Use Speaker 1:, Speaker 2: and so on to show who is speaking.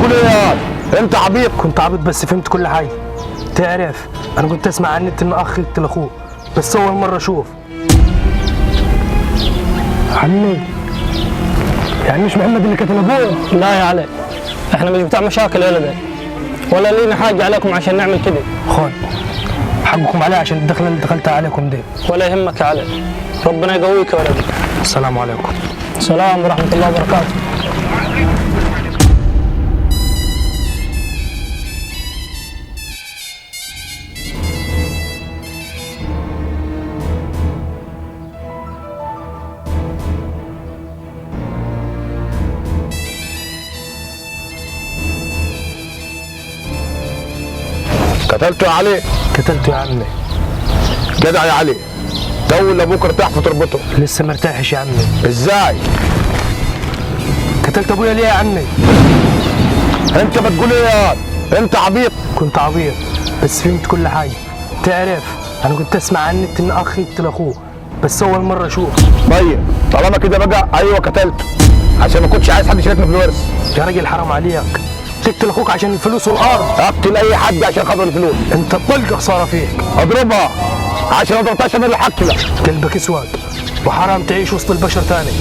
Speaker 1: بتقول ايه يا انت عبيط؟
Speaker 2: كنت عبيط بس فهمت كل حاجه. تعرف انا كنت اسمع عن النت ان اخ يقتل اخوه، بس اول مره اشوف. عمي يعني مش محمد اللي قتل ابوه؟
Speaker 3: لا يا علي، احنا مش بتاع مشاكل يا ولدي، ولا لينا حاجه عليكم عشان نعمل كده.
Speaker 2: خد حقكم عليه عشان الدخله اللي دخلتها عليكم دي.
Speaker 3: ولا يهمك يا علي، ربنا يقويك يا ولدي.
Speaker 2: السلام عليكم.
Speaker 3: السلام ورحمه الله وبركاته.
Speaker 1: قتلته يا علي؟
Speaker 2: قتلته يا عمي.
Speaker 1: جدع يا علي، تو اللي ابوك ارتاح في تربته.
Speaker 2: لسه مرتاحش يا عمي.
Speaker 1: ازاي؟
Speaker 2: قتلت ابويا ليه يا عمي؟
Speaker 1: انت بتقول ايه يا انت عبيط؟
Speaker 2: كنت عبيط بس فهمت كل حاجه. تعرف انا كنت اسمع عن النت ان اخ يقتل اخوه، بس اول مره اشوف.
Speaker 1: طيب طالما كده بقى ايوه قتلته عشان ما كنتش عايز حد يشاركني في الورث.
Speaker 2: يا راجل حرام عليك، تقتل اخوك عشان الفلوس والارض؟
Speaker 1: اقتل اي حد عشان خاطر الفلوس.
Speaker 2: انت طلقه خساره فيك.
Speaker 1: اضربها عشان ما ضربتهاش اعمل له حق. لا
Speaker 2: قلبك اسود وحرام تعيش وسط البشر تاني.